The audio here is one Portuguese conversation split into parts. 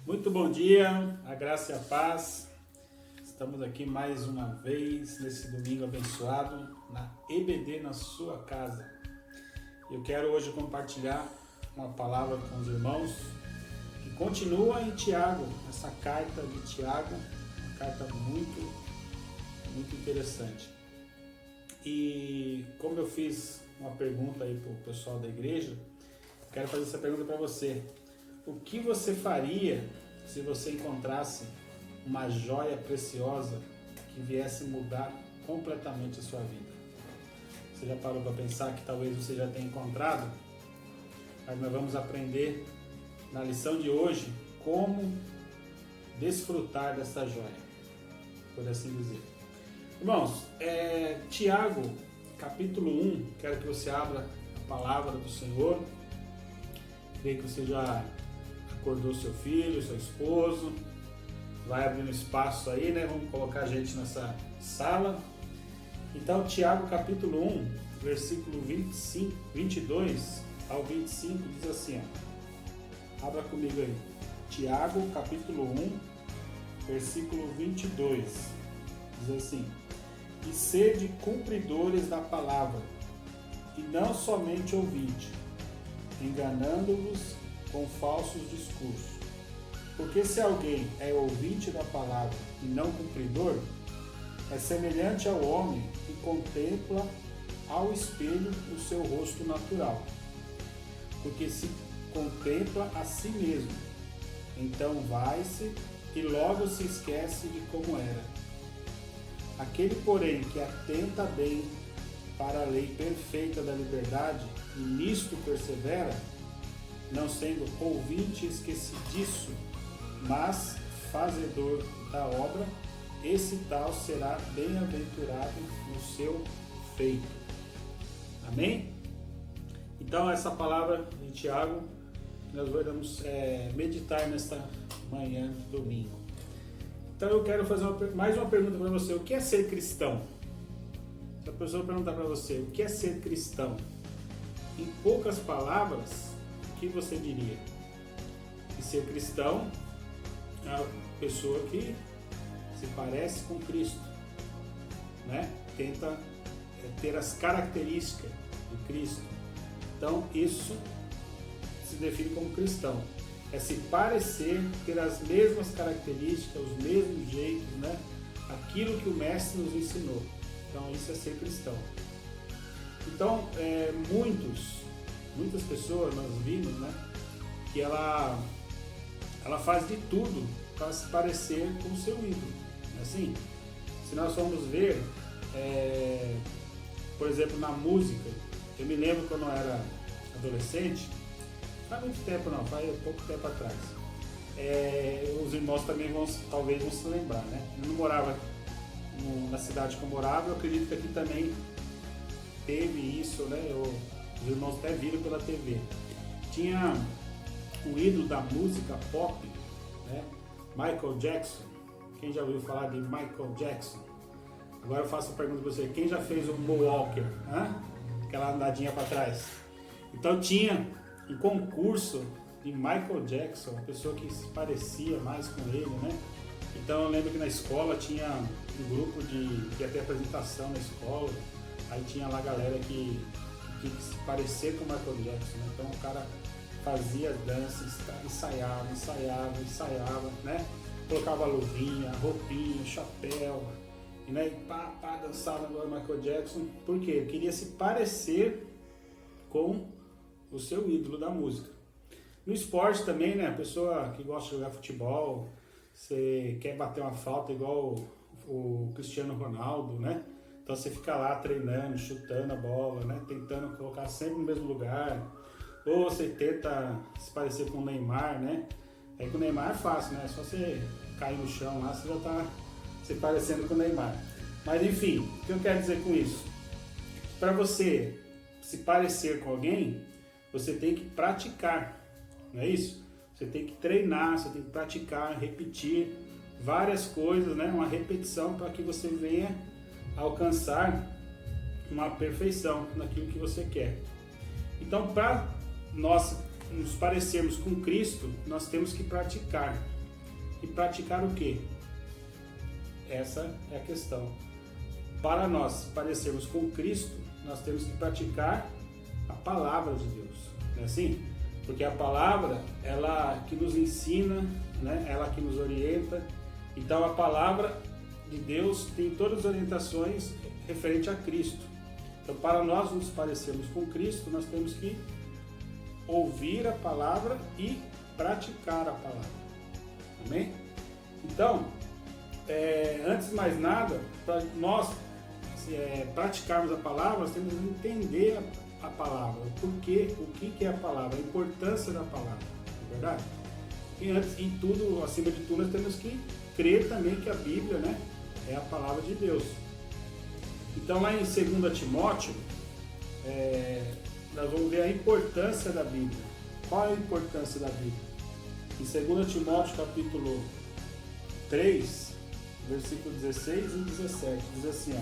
Muito bom dia, a graça e a paz. Estamos aqui mais uma vez nesse domingo abençoado na EBD na sua casa. Eu quero hoje compartilhar uma palavra com os irmãos que continua em Tiago, essa carta de Tiago, uma carta muito interessante. E como eu fiz uma pergunta aí para o pessoal da igreja, quero fazer essa pergunta para você. O que você faria se você encontrasse uma joia preciosa que viesse mudar completamente a sua vida? Você já parou para pensar que talvez você já tenha encontrado? Mas nós vamos aprender na lição de hoje como desfrutar dessa joia, por assim dizer. Irmãos, Tiago, capítulo 1, quero que você abra a palavra do Senhor. Creio que você já acordou seu filho, seu esposo, vai abrindo espaço aí, né? Vamos colocar a gente nessa sala. Então, Tiago, capítulo 1, versículo 22 ao 25, diz assim, ó. Abra comigo aí. Tiago, capítulo 1, versículo 22, diz assim: E sede cumpridores da palavra, e não somente ouvinte, enganando-vos com falsos discursos. Porque se alguém é ouvinte da palavra e não cumpridor, é semelhante ao homem que contempla ao espelho o seu rosto natural. Porque se contempla a si mesmo, então vai-se e logo se esquece de como era. Aquele, porém, que atenta bem para a lei perfeita da liberdade e nisto persevera, não sendo ouvinte esquecidiço, mas fazedor da obra, esse tal será bem-aventurado no seu feito. Amém? Então, essa palavra de Tiago, nós vamos meditar nesta manhã de domingo. Então, eu quero fazer mais uma pergunta para você. O que é ser cristão? Se a pessoa perguntar para você, o que é ser cristão? Em poucas palavras, o que você diria? Que ser cristão é a pessoa que se parece com Cristo, né? Tenta ter as características de Cristo. Então, isso se define como cristão. É se parecer, ter as mesmas características, os mesmos jeitos, né? Aquilo que o Mestre nos ensinou. Então, isso é ser cristão. Então, muitas pessoas nós vimos, né, que ela faz de tudo para se parecer com o seu ídolo. Não é assim? Se nós formos ver, por exemplo, na música, eu me lembro quando eu era adolescente, não faz muito tempo não, faz pouco tempo atrás. Os irmãos também talvez vão se lembrar, né? Eu não morava na cidade que eu morava, eu acredito que aqui também teve isso, né? Os irmãos até viram pela TV. Tinha o ídolo da música pop, né? Michael Jackson. Quem já ouviu falar de Michael Jackson? Agora eu faço a pergunta para você: quem já fez um Moonwalker? Aquela andadinha para trás. Então tinha um concurso de Michael Jackson, uma pessoa que se parecia mais com ele, né? Então eu lembro que na escola tinha um grupo que ia ter apresentação na escola. Aí tinha lá a galera que se parecia com o Michael Jackson, né? Então o cara fazia danças, ensaiava, né? Colocava luvinha, roupinha, chapéu, e, né? E dançava no Michael Jackson. Por quê? Ele queria se parecer com o seu ídolo da música. No esporte também, né? A pessoa que gosta de jogar futebol, você quer bater uma falta igual o Cristiano Ronaldo, né? Então você fica lá treinando, chutando a bola, né? Tentando colocar sempre no mesmo lugar. Ou você tenta se parecer com o Neymar, né? Aí com o Neymar é fácil, né? É só você cair no chão lá, você já tá se parecendo com o Neymar. Mas enfim, o que eu quero dizer com isso? Para você se parecer com alguém, você tem que praticar, não é isso? Você tem que treinar, você tem que praticar, repetir várias coisas, né? Uma repetição para que você venha alcançar uma perfeição naquilo que você quer. Então, para nós nos parecermos com Cristo, nós temos que praticar. e praticar o quê? Essa é a questão. Para nós parecermos com Cristo, nós temos que praticar a palavra de Deus. Não é assim? Porque a palavra, ela que nos ensina, né? Ela que nos orienta. Então a palavra de Deus tem todas as orientações referente a Cristo. Então, para nós nos parecermos com Cristo, nós temos que ouvir a palavra e praticar a palavra. Amém? Então, antes de mais nada, para nós praticarmos a palavra, nós temos que entender a palavra, o porquê, o que é a palavra, a importância da palavra, não é verdade? E antes de tudo, acima de tudo, nós temos que crer também que a Bíblia, né, é a palavra de Deus. Então, lá em 2 Timóteo, nós vamos ver a importância da Bíblia. Qual é a importância da Bíblia? Em 2 Timóteo, capítulo 3, versículo 16 e 17, diz assim, ó: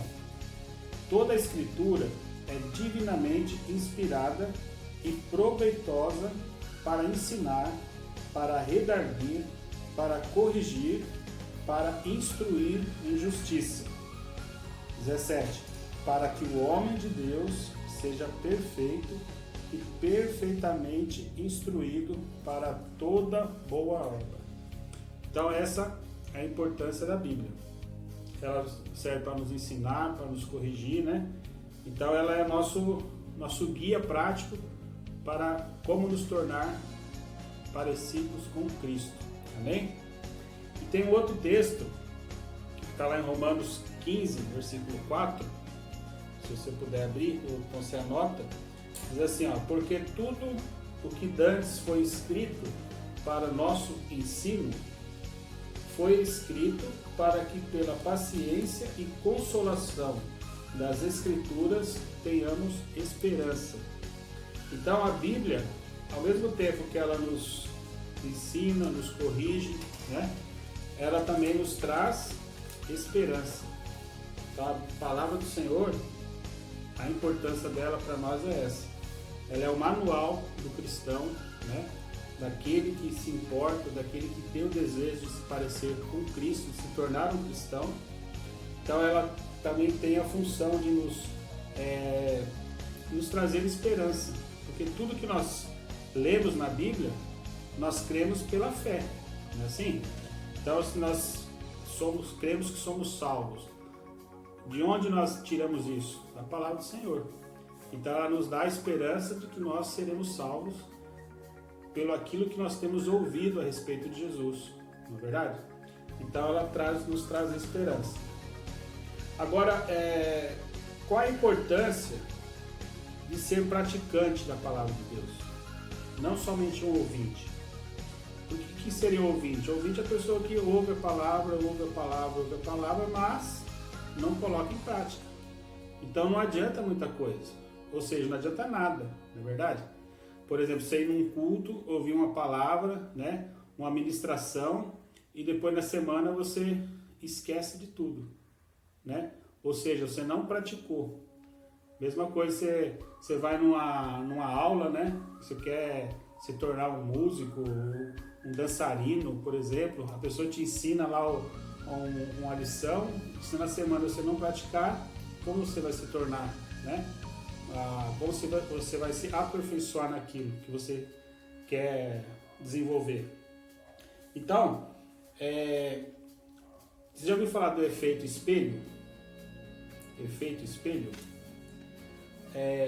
toda a Escritura é divinamente inspirada e proveitosa para ensinar, para redarguir, para corrigir, para instruir em justiça. 17. Para que o homem de Deus seja perfeito e perfeitamente instruído para toda boa obra. Então essa é a importância da Bíblia. Ela serve para nos ensinar, para nos corrigir, né? Então ela é nosso guia prático para como nos tornar parecidos com Cristo. Amém? E tem um outro texto que está lá em Romanos 15, versículo 4, se você puder abrir, ou então você anota, diz assim, ó: porque tudo o que dantes foi escrito para nosso ensino, foi escrito para que pela paciência e consolação das Escrituras tenhamos esperança. Então a Bíblia, ao mesmo tempo que ela nos ensina, nos corrige, né, ela também nos traz esperança. Então, a palavra do Senhor, a importância dela para nós é essa. Ela é o manual do cristão, né? Daquele que se importa, daquele que tem o desejo de se parecer com Cristo, de se tornar um cristão. Então ela também tem a função de nos trazer esperança. Porque tudo que nós lemos na Bíblia, nós cremos pela fé, não é assim? Então, se nós cremos que somos salvos, de onde nós tiramos isso? Da palavra do Senhor. Então ela nos dá a esperança de que nós seremos salvos pelo aquilo que nós temos ouvido a respeito de Jesus, não é verdade? Então ela nos traz esperança. Agora, qual a importância de ser praticante da palavra de Deus? Não somente um ouvinte. O que seria um ouvinte? O ouvinte é a pessoa que ouve a palavra, mas não coloca em prática. Então não adianta muita coisa. Ou seja, não adianta nada, não é verdade? Por exemplo, você ir num culto, ouvir uma palavra, né, uma ministração, e depois na semana você esquece de tudo, né? Ou seja, você não praticou. Mesma coisa, você vai numa aula, né? Você quer se tornar um músico, um dançarino, por exemplo, a pessoa te ensina lá uma lição, se na semana você não praticar, como você vai se tornar, né? Como você vai se aperfeiçoar naquilo que você quer desenvolver. Então, você já ouviu falar do efeito espelho? Efeito espelho?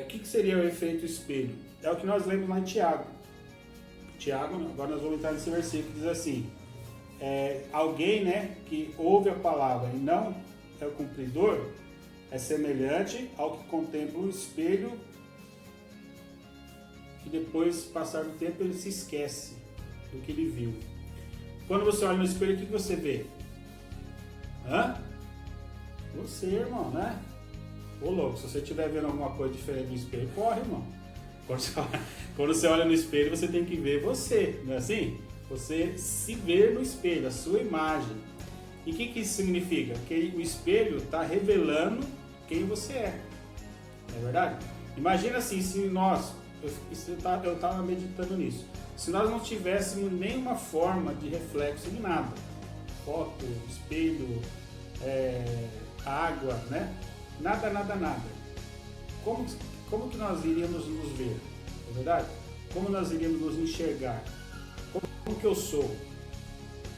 O que seria o efeito espelho? É o que nós lemos lá em Tiago. Agora nós vamos entrar nesse versículo que diz assim: alguém, né, que ouve a palavra e não é o cumpridor, é semelhante ao que contempla um espelho e depois, passar do tempo, ele se esquece do que ele viu. Quando você olha no espelho, o que você vê? Você, irmão, né? Ô louco, se você estiver vendo alguma coisa diferente no espelho, corre, irmão. Quando você olha no espelho, você tem que ver você, não é assim? Você se ver no espelho, a sua imagem. E o que isso significa? Que o espelho está revelando quem você é. Não é verdade? Imagina assim, se nós, eu estava meditando nisso, se nós não tivéssemos nenhuma forma de reflexo de nada, foto, espelho, água, né? Nada. Como que nós iríamos nos ver? Não é verdade? Como nós iríamos nos enxergar? Como que eu sou?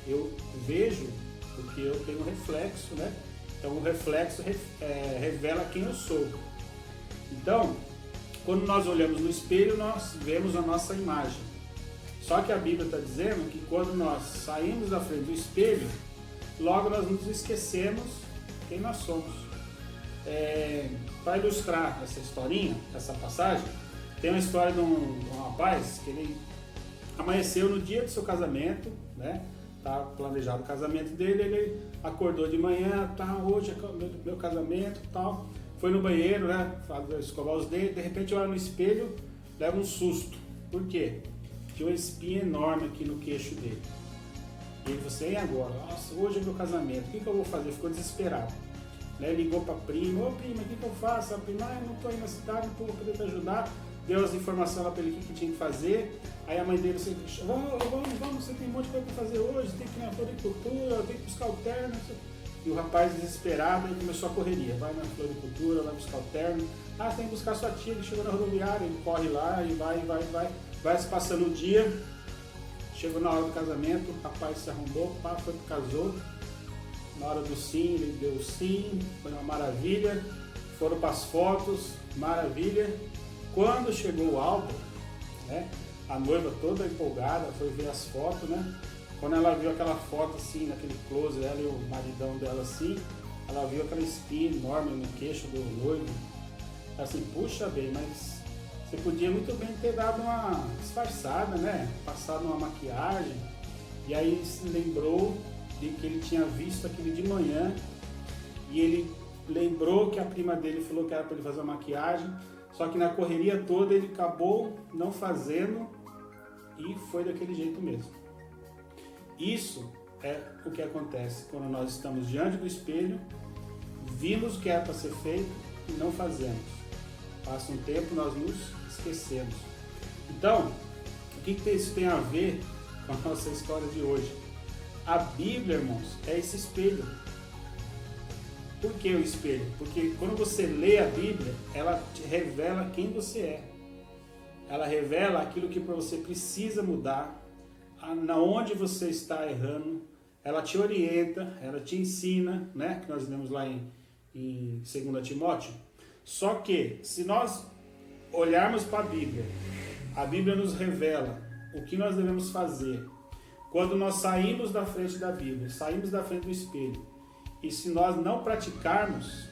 Eu vejo porque eu tenho um reflexo, né? Então o reflexo revela quem eu sou. Então, quando nós olhamos no espelho, nós vemos a nossa imagem. Só que a Bíblia está dizendo que quando nós saímos da frente do espelho, logo nós nos esquecemos quem nós somos. Para ilustrar essa historinha, essa passagem, tem uma história de um rapaz que ele amanheceu no dia do seu casamento, né? Tá planejado o casamento dele, ele acordou de manhã, tá, hoje é meu casamento, tal. Foi no banheiro, né? Escovar os dentes, de repente olha no espelho, leva um susto. Por quê? Tinha uma espinha enorme aqui no queixo dele. E ele falou assim, e agora? Nossa, hoje é meu casamento, o que eu vou fazer? Ficou desesperado. Né? Ligou para a prima, ô prima, o que eu faço? A prima, eu não estou aí na cidade, não vou poder te ajudar. Deu as informações lá para ele o que tinha que fazer. Aí a mãe dele disse, vamos, você tem um monte de coisa para fazer hoje, tem que ir na floricultura, tem que buscar o terno. E o rapaz desesperado, ele começou a correria. Vai na floricultura, vai buscar o terno. Ah, tem que buscar sua tia, ele chegou na rodoviária, ele corre lá e vai se passando o dia. Chegou na hora do casamento, o rapaz se arrombou, casou. Na hora do sim, ele deu o sim, foi uma maravilha. Foram para as fotos, maravilha. Quando chegou o álbum, né, a noiva toda empolgada foi ver as fotos, né? Quando ela viu aquela foto assim, naquele close, ela e o maridão dela assim, ela viu aquela espinha enorme no queixo do noivo. Ela assim, puxa bem, mas você podia muito bem ter dado uma disfarçada, né? Passado uma maquiagem. E aí ele se lembrou de que ele tinha visto aquele de manhã e ele lembrou que a prima dele falou que era para ele fazer uma maquiagem, só que na correria toda ele acabou não fazendo e foi daquele jeito mesmo. Isso é o que acontece quando nós estamos diante do espelho, vimos o que era para ser feito e não fazemos. Passa um tempo, nós nos esquecemos. Então, o que isso tem a ver com a nossa história de hoje? A Bíblia, irmãos, é esse espelho. Por que o espelho? Porque quando você lê a Bíblia, ela te revela quem você é. Ela revela aquilo que você precisa mudar, na onde você está errando. Ela te orienta, ela te ensina, né? Que nós lemos lá em 2 Timóteo. Só que, se nós olharmos para a Bíblia nos revela o que nós devemos fazer. Quando nós saímos da frente da Bíblia, saímos da frente do espelho, e se nós não praticarmos,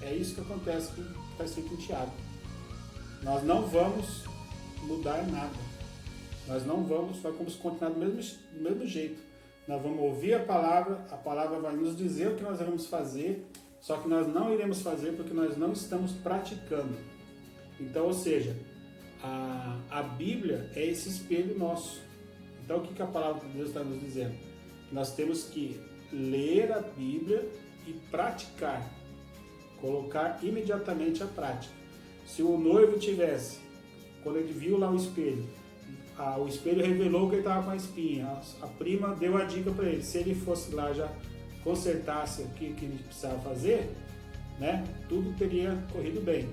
é isso que acontece que está escrito em Tiago. Nós não vamos mudar nada. Nós vamos continuar do mesmo jeito. Nós vamos ouvir a palavra vai nos dizer o que nós devemos fazer, só que nós não iremos fazer porque nós não estamos praticando. Então, ou seja, a Bíblia é esse espelho nosso. Então, o que a palavra de Deus está nos dizendo? Nós temos que ler a Bíblia e praticar, colocar imediatamente a prática. Se o noivo tivesse, quando ele viu lá o espelho revelou que ele estava com a espinha, a prima deu a dica para ele, se ele fosse lá já consertasse o que ele precisava fazer, né, tudo teria corrido bem.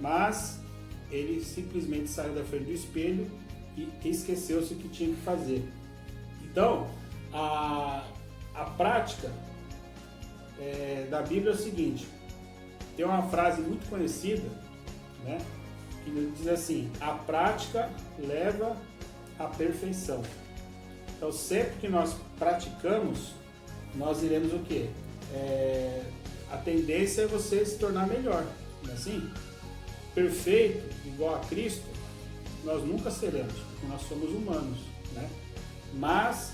Mas ele simplesmente saiu da frente do espelho e esqueceu-se o que tinha que fazer. Então, a prática da Bíblia é o seguinte, tem uma frase muito conhecida, né, que diz assim, a prática leva à perfeição. Então, sempre que nós praticamos, nós iremos o quê? A tendência é você se tornar melhor, não é assim? Perfeito, igual a Cristo, nós nunca seremos, porque nós somos humanos, né? Mas,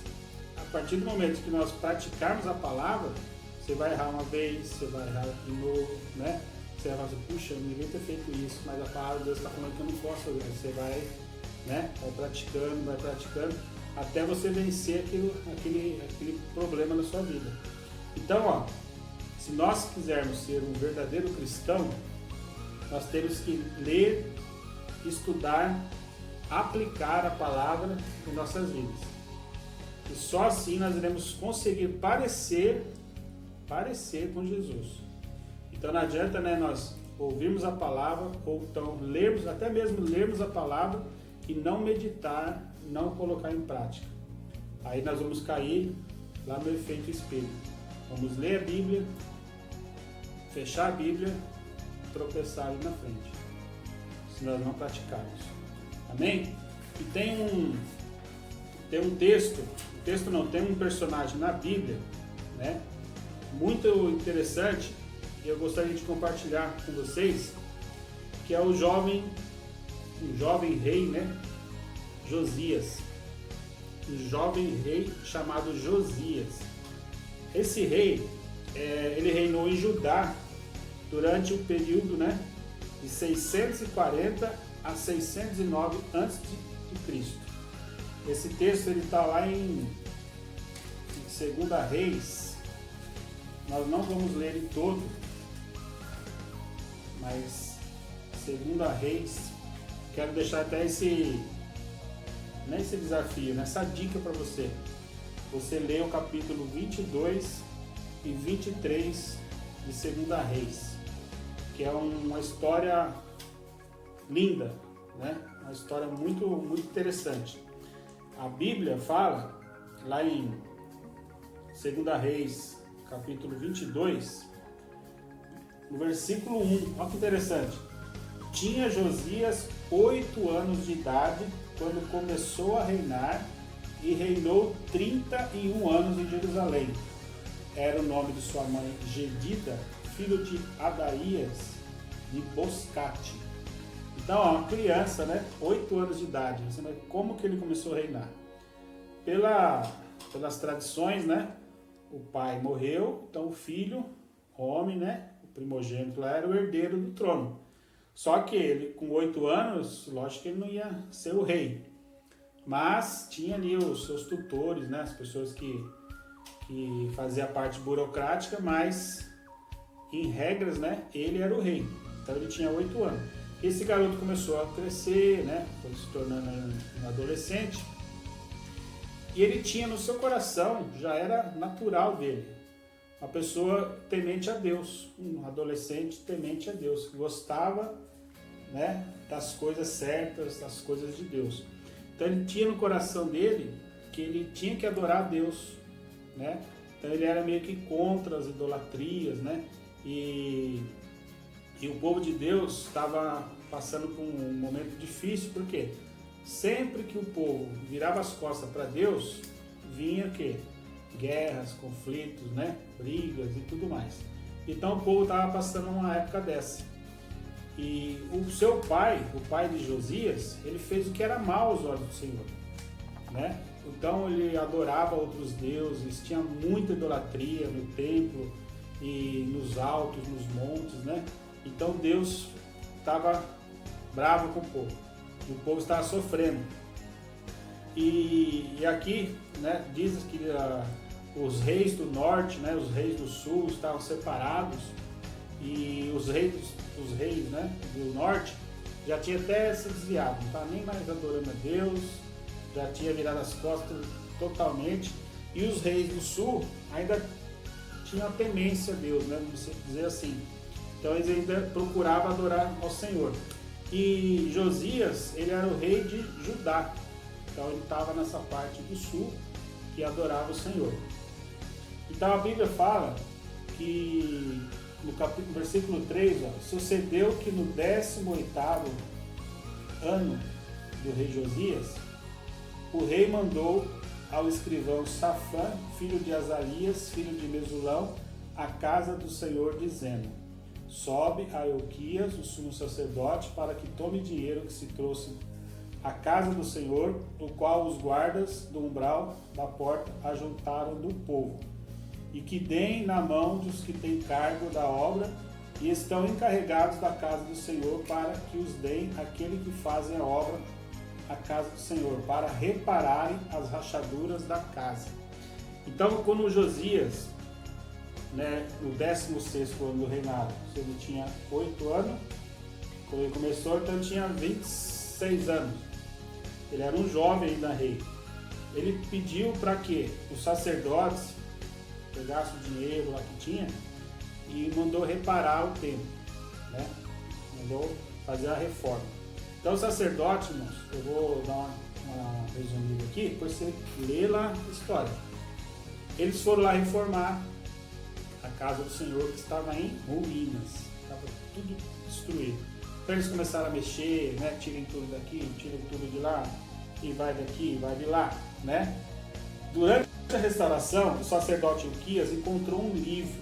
a partir do momento que nós praticarmos a palavra, você vai errar uma vez, você vai errar de novo, né? Você vai falar, puxa, eu não devia ter feito isso, mas a palavra de Deus está falando que eu não posso fazer. Você vai, né? Vai praticando, até você vencer aquele problema na sua vida. Então, ó, se nós quisermos ser um verdadeiro cristão, nós temos que ler, estudar, aplicar a palavra em nossas vidas. E só assim nós iremos conseguir parecer com Jesus. Então não adianta, né, nós ouvirmos a palavra, ou então lermos, até mesmo lermos a palavra e não meditar, não colocar em prática. Aí nós vamos cair lá no efeito espelho. Vamos ler a Bíblia, fechar a Bíblia, tropeçar ali na frente, se nós não praticarmos. Amém? E tem um tem um personagem na Bíblia, né, muito interessante, e eu gostaria de compartilhar com vocês, que é um jovem rei, né, Josias. Um jovem rei chamado Josias. Esse rei, ele reinou em Judá durante o período, né, de 640 a 609 a.C. Esse texto ele está lá em 2 Reis. Nós não vamos ler ele todo, mas 2 Reis, quero deixar até esse desafio, essa dica para você. Você lê o capítulo 22 e 23 de 2 Reis, que é uma história linda, né? Uma história muito, muito interessante. A Bíblia fala, lá em 2 Reis, capítulo 22, no versículo 1, olha que interessante. Tinha Josias 8 anos de idade quando começou a reinar e reinou 31 anos em Jerusalém. Era o nome de sua mãe Gedida, filho de Adaías de Boscate. Então, uma criança, né, 8 anos de idade. Você vê como que ele começou a reinar? Pelas tradições, né? O pai morreu, então o filho, homem, né, o primogênito lá, era o herdeiro do trono. Só que ele, com 8 anos, lógico que ele não ia ser o rei. Mas tinha ali os seus tutores, né, as pessoas que faziam a parte burocrática, mas em regras, né, ele era o rei. Então ele tinha 8 anos. Esse garoto começou a crescer, né, foi se tornando um adolescente. E ele tinha no seu coração, já era natural dele, uma pessoa temente a Deus, um adolescente temente a Deus, que gostava, né, das coisas certas, das coisas de Deus. Então ele tinha no coração dele que ele tinha que adorar a Deus, né? Então ele era meio que contra as idolatrias, né? E o povo de Deus estava passando por um momento difícil, por quê? Sempre que o povo virava as costas para Deus, vinha o quê? Guerras, conflitos, né? Brigas e tudo mais. Então o povo estava passando uma época dessa. E o seu pai, o pai de Josias, ele fez o que era mal aos olhos do Senhor, né? Então ele adorava outros deuses, tinha muita idolatria no templo e nos altos, nos montes, né? Então Deus estava bravo com o povo. O povo estava sofrendo. E aqui, né, diz que os reis do norte, né, os reis do sul estavam separados, e os reis, né, do norte já tinha até se desviado, não estava nem mais adorando a Deus, já tinha virado as costas totalmente, e os reis do sul ainda tinham a temência a Deus, né, vamos dizer assim. Então eles ainda procuravam adorar ao Senhor. E Josias, ele era o rei de Judá. Então ele estava nessa parte do sul que adorava o Senhor. Então a Bíblia fala que no capítulo, versículo 3, sucedeu que no 18º ano do rei Josias, o rei mandou ao escrivão Safã, filho de Azarias, filho de Mesulão, à casa do Senhor, dizendo: sobe a Euquias, o sumo sacerdote, para que tome dinheiro que se trouxe à casa do Senhor, o qual os guardas do umbral da porta ajuntaram do povo, e que deem na mão dos que têm cargo da obra e estão encarregados da casa do Senhor, para que os deem àquele que fazem a obra, a casa do Senhor, para repararem as rachaduras da casa. Então, quando Josias, né, no 16º ano do reinado, ele tinha 8 anos, quando ele começou, então ele tinha 26 anos. Ele era um jovem ainda rei. ele pediu para que os sacerdotes pegassem o dinheiro lá que tinha e mandou reparar o templo, né? Mandou fazer a reforma. Então, os sacerdotes, irmãos, eu vou dar uma resumida aqui, depois você lê lá a história. Eles foram lá reformar a casa do Senhor, que estava em ruínas, estava tudo destruído. Então eles começaram a mexer, né? Tirem tudo daqui, tirem tudo de lá, e vai daqui, vai de lá, né? Durante a restauração, o sacerdote Ilquias encontrou um livro.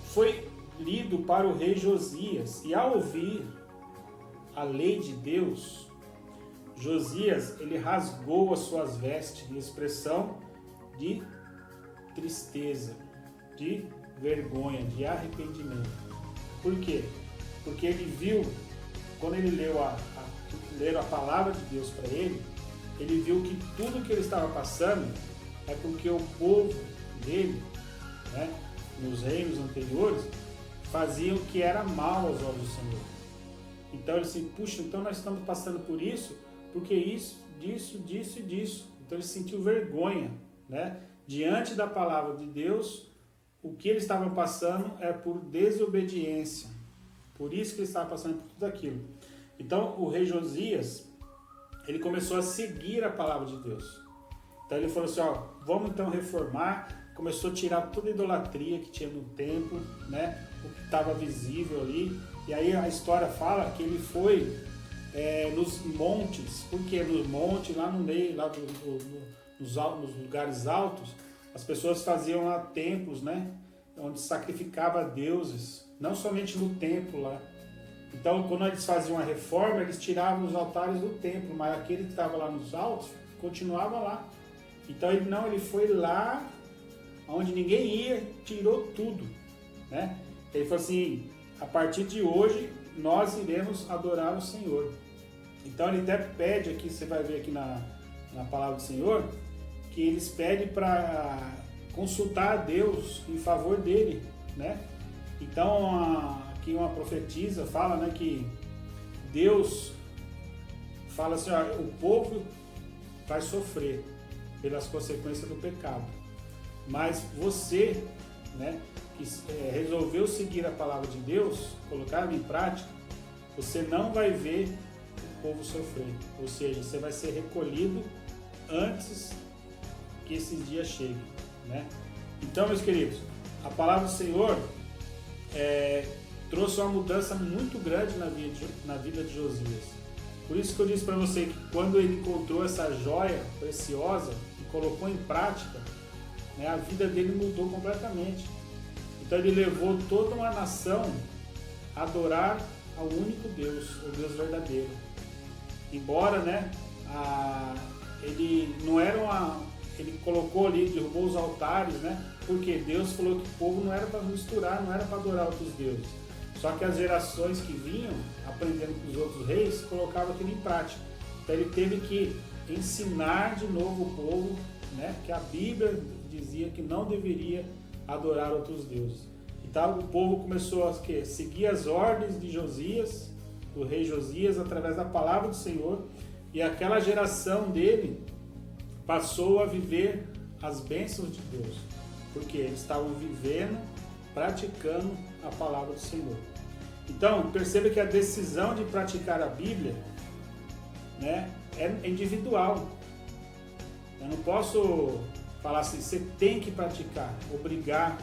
Foi lido para o rei Josias, e ao ouvir a lei de Deus, Josias, ele rasgou as suas vestes em expressão de tristeza, de vergonha, de arrependimento. Por quê? Porque ele viu, quando ele leu a palavra de Deus para ele, ele viu que tudo que ele estava passando é porque o povo dele, né, nos reinos anteriores, faziam o que era mal aos olhos do Senhor. Então ele disse, puxa, então nós estamos passando por isso, porque isso, disso e disso. Então ele sentiu vergonha, né? Diante da palavra de Deus, o que ele estava passando é por desobediência. Por isso que ele estava passando por tudo aquilo. Então o rei Josias, ele começou a seguir a palavra de Deus. Então ele falou assim, ó, vamos então reformar. Começou a tirar toda a idolatria que tinha no templo, né? O que estava visível ali. E aí a história fala que ele foi nos montes. Por quê? Nos montes, lá no meio, lá nos lugares altos, as pessoas faziam lá templos, né? Onde sacrificava a deuses, não somente no templo lá. Então, quando eles faziam a reforma, eles tiravam os altares do templo, mas aquele que estava lá nos altos continuava lá. Então ele foi lá onde ninguém ia, tirou tudo, né? Ele falou assim, a partir de hoje nós iremos adorar o Senhor. Então ele até pede aqui, você vai ver aqui na palavra do Senhor, que eles pedem para consultar a Deus em favor dele, né? Então aqui uma profetisa fala, né, que Deus fala assim, ó, o povo vai sofrer pelas consequências do pecado, mas você, né, que resolveu seguir a palavra de Deus, colocar ela em prática, você não vai ver o povo sofrer, ou seja, você vai ser recolhido antes que esses dias cheguem, né? Então, meus queridos, a palavra do Senhor trouxe uma mudança muito grande na vida de Josias. Por isso que eu disse para você que quando ele encontrou essa joia preciosa e colocou em prática, né, a vida dele mudou completamente. Então ele levou toda uma nação a adorar ao único Deus, o Deus verdadeiro. Embora, né, ele não era ele colocou ali, derrubou os altares, né? Porque Deus falou que o povo não era para misturar, não era para adorar outros deuses. Só que as gerações que vinham, aprendendo com os outros reis, colocavam aquilo em prática. Então ele teve que ensinar de novo o povo, né? Que a Bíblia dizia que não deveria adorar outros deuses. Então o povo começou a seguir as ordens de Josias, do rei Josias, através da palavra do Senhor, e aquela geração dele passou a viver as bênçãos de Deus, porque eles estavam vivendo, praticando a palavra do Senhor. Então, perceba que a decisão de praticar a Bíblia, né, é individual. Eu não posso falar assim, você tem que praticar, obrigar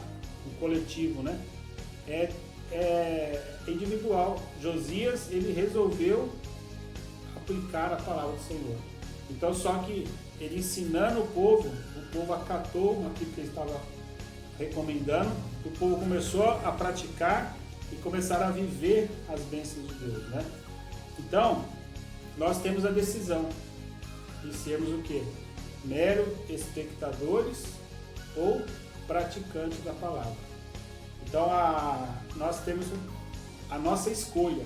o coletivo, né? É individual. Josias, ele resolveu aplicar a palavra do Senhor. Então, só que ele ensinando o povo acatou aquilo que ele estava recomendando, o povo começou a praticar e começaram a viver as bênçãos de Deus, né? Então, nós temos a decisão de sermos o quê? Mero espectadores ou praticantes da palavra. Então, nós temos a nossa escolha.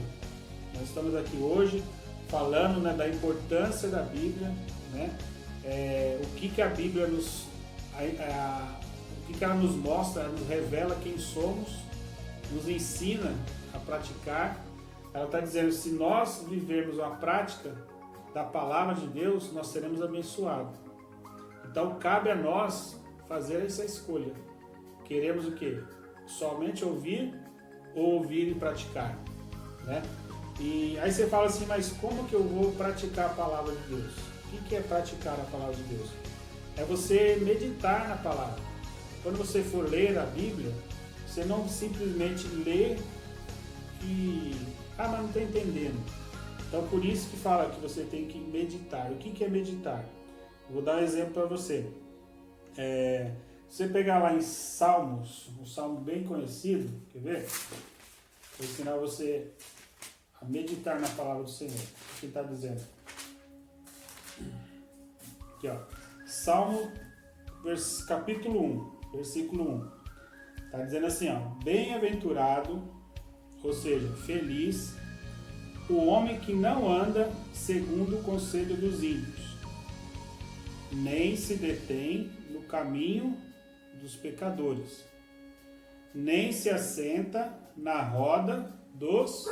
Nós estamos aqui hoje falando, né, da importância da Bíblia, né? O que a Bíblia o que ela nos mostra, ela nos revela quem somos, nos ensina a praticar, Ela está dizendo, se nós vivermos a prática da palavra de Deus, nós seremos abençoados. Então, cabe a nós fazer essa escolha. Queremos o quê? Somente ouvir ou ouvir e praticar, né? E aí você fala assim, mas como que eu vou praticar a palavra de Deus? O que é praticar a palavra de Deus? É você meditar na palavra. Quando você for ler a Bíblia, você não simplesmente lê e... mas não estou entendendo. Então, por isso que fala que você tem que meditar. O que é meditar? Vou dar um exemplo para você. Se você pegar lá em Salmos, um salmo bem conhecido, quer ver? Vou ensinar você a meditar na palavra do Senhor. O que está dizendo? Aqui, ó. Salmo, capítulo 1, versículo 1. Está dizendo assim, ó. Bem-aventurado, ou seja, feliz, o homem que não anda segundo o conselho dos ímpios, nem se detém no caminho dos pecadores, nem se assenta na roda dos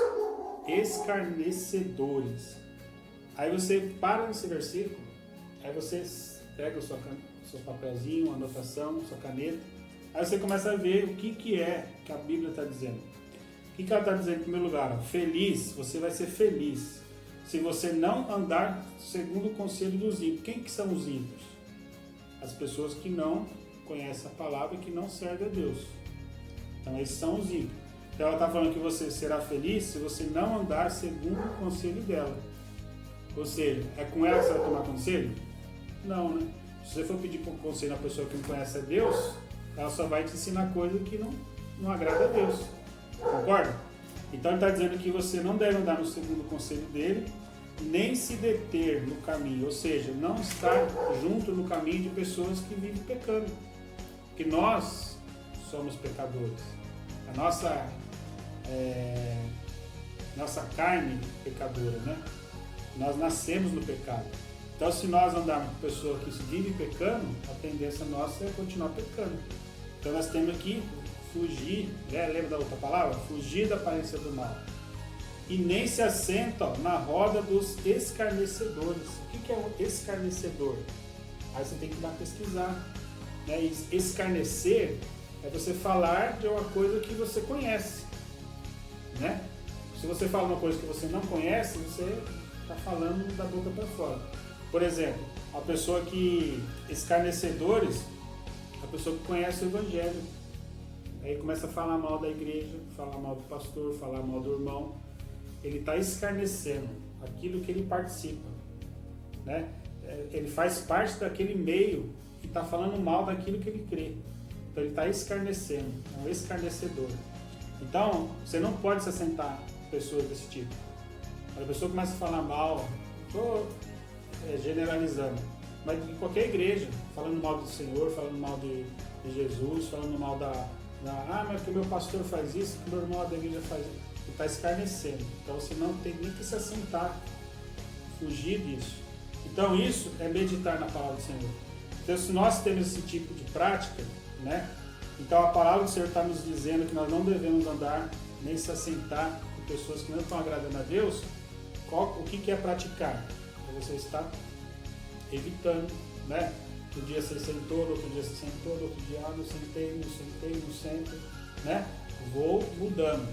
escarnecedores. Aí você para nesse versículo, aí você pega o seu papelzinho, uma anotação, sua caneta, aí você começa a ver o que é que a Bíblia está dizendo. O que ela está dizendo em primeiro lugar? Feliz, você vai ser feliz se você não andar segundo o conselho dos ímpios. Quem que são os ímpios? As pessoas que não conhecem a palavra e que não servem a Deus. Então esses são os ímpios. Então ela está falando que você será feliz se você não andar segundo o conselho dela. Ou seja, é com ela que você vai tomar conselho? Não, né? Se você for pedir conselho a uma pessoa que não conhece a Deus, ela só vai te ensinar coisa que não agrada a Deus. Concorda? Então ele está dizendo que você não deve andar no segundo conselho dele, nem se deter no caminho, ou seja, não estar junto no caminho de pessoas que vivem pecando. Porque nós somos pecadores. A nossa carne pecadora, né? Nós nascemos no pecado. Então, se nós andarmos com pessoas que vivem pecando, a tendência nossa é continuar pecando. Então, nós temos que fugir, né? Lembra da outra palavra? Fugir da aparência do mal. E nem se assenta na roda dos escarnecedores. O que é um escarnecedor? Aí você tem que ir lá pesquisar. Né? E escarnecer é você falar de uma coisa que você conhece. Né? Se você fala uma coisa que você não conhece, você está falando da boca para fora. Por exemplo, a pessoa que... escarnecedores, a pessoa que conhece o Evangelho. Aí começa a falar mal da igreja, falar mal do pastor, falar mal do irmão. Ele está escarnecendo aquilo que ele participa. Né? Ele faz parte daquele meio e está falando mal daquilo que ele crê. Então ele está escarnecendo, é um escarnecedor. Então, você não pode se assentar com pessoas desse tipo. A pessoa começa a falar mal, estou generalizando, mas em qualquer igreja, falando mal do Senhor, falando mal de Jesus, falando mal mas que o meu pastor faz isso, que o meu irmão da igreja faz isso. Ele está escarnecendo. Então você não tem nem que se assentar, fugir disso. Então isso é meditar na palavra do Senhor. Então se nós temos esse tipo de prática, né? Então a palavra do Senhor está nos dizendo que nós não devemos andar nem se assentar com pessoas que não estão agradando a Deus. O que é praticar? Você está evitando, né? Um dia você sentou, no outro dia você sentou, no outro dia não sentei, não sento, né? Vou mudando.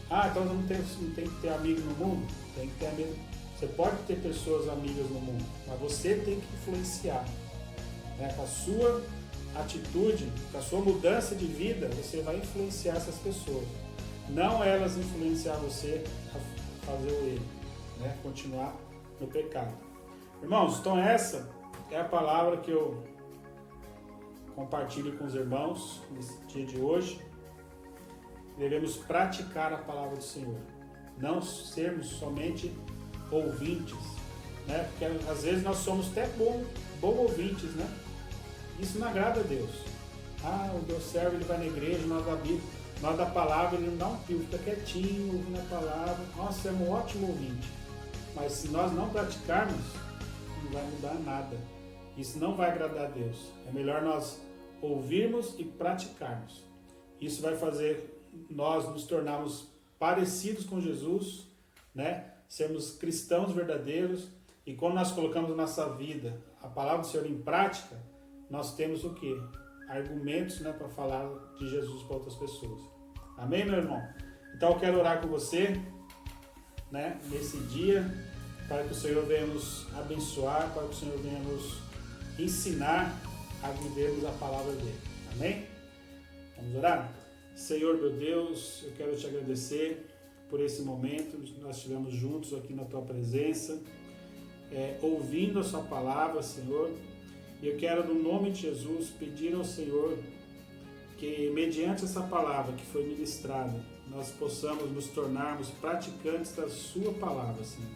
Então não tem que ter amigo no mundo? Tem que ter amigo. Você pode ter pessoas amigas no mundo, mas você tem que influenciar. Né? Com a sua atitude, com a sua mudança de vida, você vai influenciar essas pessoas. Não elas influenciar você a fazer o erro, né? Continuar no pecado. Irmãos, então essa é a palavra que eu compartilho com os irmãos nesse dia de hoje. Devemos praticar a palavra do Senhor, não sermos somente ouvintes, né? Porque às vezes nós somos até bom ouvintes, né? Isso não agrada a Deus. O meu servo ele vai na igreja, nós da Bíblia, nós da palavra, ele não dá um pio, fica quietinho, ouvindo a palavra. Nossa, é um ótimo ouvinte. Mas se nós não praticarmos, não vai mudar nada. Isso não vai agradar a Deus. É melhor nós ouvirmos e praticarmos. Isso vai fazer nós nos tornarmos parecidos com Jesus né? Sermos cristãos verdadeiros, e quando nós colocamos nossa vida, a palavra do Senhor em prática, nós temos o quê? Argumentos, né, para falar de Jesus para outras pessoas. Amém, meu irmão? Então eu quero orar com você, né, nesse dia, para que o Senhor venha nos abençoar, para que o Senhor venha nos ensinar a vivermos a palavra dele. Amém? Vamos orar? Senhor, meu Deus, eu quero te agradecer por esse momento que nós estivemos juntos aqui na tua presença, ouvindo a sua palavra, Senhor. E eu quero, no nome de Jesus, pedir ao Senhor que, mediante essa palavra que foi ministrada, nós possamos nos tornarmos praticantes da sua palavra, Senhor.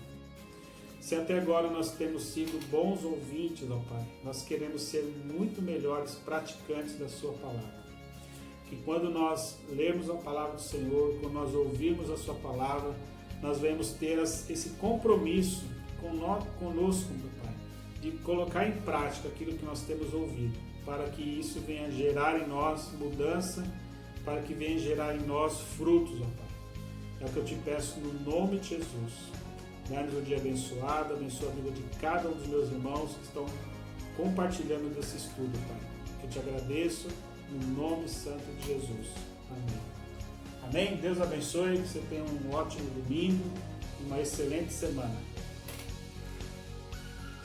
Se até agora nós temos sido bons ouvintes, ó Pai, nós queremos ser muito melhores praticantes da sua palavra. Que quando nós lermos a palavra do Senhor, quando nós ouvirmos a sua palavra, nós venhamos ter esse compromisso conosco, meu Pai, de colocar em prática aquilo que nós temos ouvido, para que isso venha gerar em nós mudança, para que venha gerar em nós frutos, ó Pai. É o que eu te peço no nome de Jesus. Dá-nos um dia abençoado, abençoa a vida de cada um dos meus irmãos que estão compartilhando desse estudo, Pai. Eu te agradeço no nome santo de Jesus. Amém. Amém? Deus abençoe, que você tenha um ótimo domingo, uma excelente semana.